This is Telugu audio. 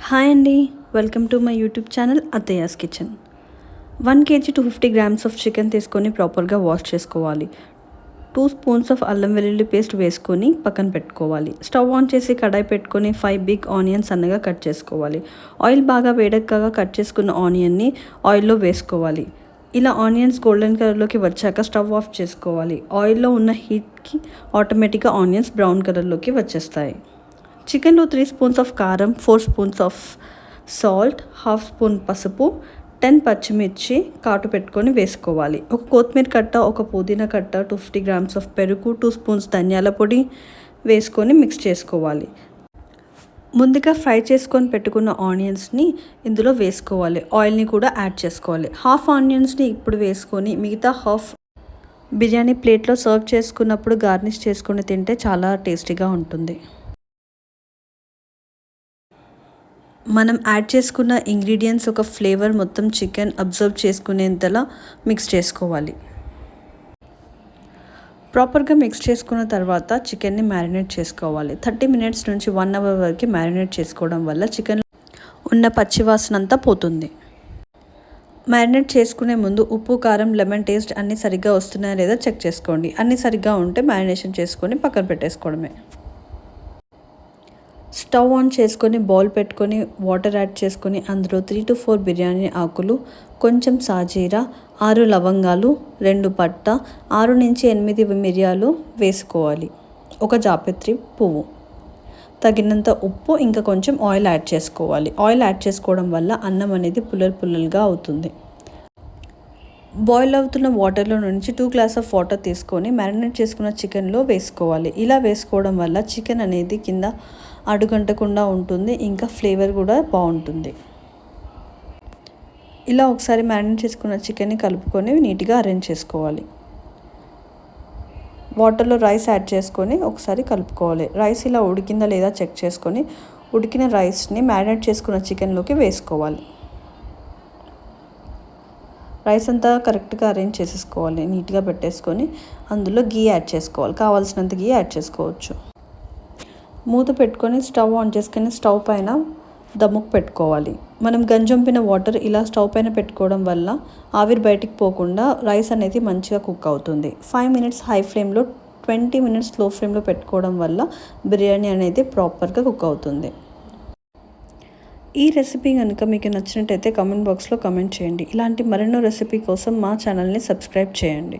హాయ్ అండి, welcome to my YouTube channel Attayya's kitchen. 1 kg 250 grams of chicken తీసుకొని ప్రాపర్గా వాష్ చేసుకోవాలి. 2 స్పూన్స్ ఆఫ్ అల్లం వెల్లుల్లి పేస్ట్ వేసుకొని పక్కన పెట్టుకోవాలి. స్టవ్ ఆన్ చేసి కడాయి పెట్టుకొని 5 బిగ్ ఆనియన్స్ సన్నగా కట్ చేసుకోవాలి. ఆయిల్ బాగా వేడెక్కాక కట్ చేసుకున్న ఆనియన్ని ఆయిల్లో వేసుకోవాలి. ఇలా ఆనియన్స్ గోల్డెన్ కలర్లోకి వచ్చాక స్టవ్ ఆఫ్ చేసుకోవాలి. ఆయిల్లో ఉన్న హీట్కి ఆటోమేటిక్గా ఆనియన్స్ బ్రౌన్ కలర్లోకి వచ్చేస్తాయి. చికెన్లో 3 స్పూన్స్ ఆఫ్ కారం, 4 spoons of salt, half spoon పసుపు, 10 పచ్చిమిర్చి కాటు పెట్టుకొని వేసుకోవాలి. ఒక కొత్తిమీర కట్ట, ఒక పుదీనా కట్ట, 250 grams ఆఫ్ పెరుగు, 2 స్పూన్స్ ధనియాల పొడి వేసుకొని మిక్స్ చేసుకోవాలి. ముందుగా ఫ్రై చేసుకొని పెట్టుకున్న ఆనియన్స్ని ఇందులో వేసుకోవాలి. ఆయిల్ని కూడా యాడ్ చేసుకోవాలి. హాఫ్ ఆనియన్స్ని ఇప్పుడు వేసుకొని మిగతా హాఫ్ బిర్యానీ ప్లేట్లో సర్వ్ చేసుకున్నప్పుడు గార్నిష్ చేసుకొని తింటే చాలా టేస్టీగా ఉంటుంది. మనం యాడ్ చేసుకున్న ఇంగ్రీడియంట్స్ ఒక ఫ్లేవర్ మొత్తం చికెన్ అబ్జర్వ్ చేసుకునేంతలా మిక్స్ చేసుకోవాలి. ప్రాపర్గా మిక్స్ చేసుకున్న తర్వాత చికెన్ని మ్యారినేట్ చేసుకోవాలి. 30 minutes నుంచి 1 hour వరకు మ్యారినేట్ చేసుకోవడం వల్ల చికెన్ ఉన్న పచ్చివాసన అంతా పోతుంది. మ్యారినేట్ చేసుకునే ముందు ఉప్పు, కారం, లెమన్ టేస్ట్ అన్నీ సరిగ్గా వస్తున్నాయా లేదా చెక్ చేసుకోండి. అన్నీ సరిగ్గా ఉంటే మ్యారినేషన్ చేసుకొని పక్కన పెట్టేసుకోవడమే. స్టవ్ ఆన్ చేసుకొని బౌల్ పెట్టుకొని వాటర్ యాడ్ చేసుకొని అందులో 3 to 4 బిర్యానీ ఆకులు, కొంచెం సాజీరా, 6 లవంగాలు, 2 పట్ట, 6 నుంచి 8 మిరియాలు వేసుకోవాలి. ఒక జాపత్రి పువ్వు, తగినంత ఉప్పు, ఇంకా కొంచెం ఆయిల్ యాడ్ చేసుకోవాలి. ఆయిల్ యాడ్ చేసుకోవడం వల్ల అన్నం అనేది పుల్లలుగా అవుతుంది. బాయిల్ అవుతున్న వాటర్లో నుంచి 2 glasses ఆఫ్ వాటర్ తీసుకొని మ్యారినేట్ చేసుకున్న చికెన్లో వేసుకోవాలి. ఇలా వేసుకోవడం వల్ల చికెన్ అనేది కింద అడుగంటకుండా ఉంటుంది, ఇంకా ఫ్లేవర్ కూడా బాగుంటుంది. ఇలా ఒకసారి మ్యారినేట్ చేసుకున్న చికెన్ని కలుపుకొని నీట్గా అరేంజ్ చేసుకోవాలి. వాటర్లో రైస్ యాడ్ చేసుకొని ఒకసారి కలుపుకోవాలి. రైస్ ఇలా ఉడికిందా లేదా చెక్ చేసుకొని ఉడికిన రైస్ని మ్యారినేట్ చేసుకున్న చికెన్లోకి వేసుకోవాలి. రైస్ అంతా కరెక్ట్గా అరేంజ్ చేసేసుకోవాలి. నీట్గా పెట్టేసుకొని అందులో గీ యాడ్ చేసుకోవాలి. కావాల్సినంత గీ యాడ్ చేసుకోవచ్చు. మూత పెట్టుకొని స్టవ్ ఆన్ చేసుకొని స్టవ్ పైన దమ్ముకు పెట్టుకోవాలి. మనం గంజొంపిన వాటర్ ఇలా స్టవ్ పైన పెట్టుకోవడం వల్ల ఆవిరి బయటికి పోకుండా రైస్ అనేది మంచిగా కుక్ అవుతుంది. 5 minutes హై ఫ్లేమ్లో, 20 minutes లో ఫ్లేమ్లో పెట్టుకోవడం వల్ల బిర్యానీ అనేది ప్రాపర్గా కుక్ అవుతుంది. ఈ రెసిపీ కనుక మీకు నచ్చినట్టయితే కామెంట్ బాక్స్లో కామెంట్ చేయండి. ఇలాంటి మరెన్నో రెసిపీ కోసం మా ఛానల్ని సబ్స్క్రైబ్ చేయండి.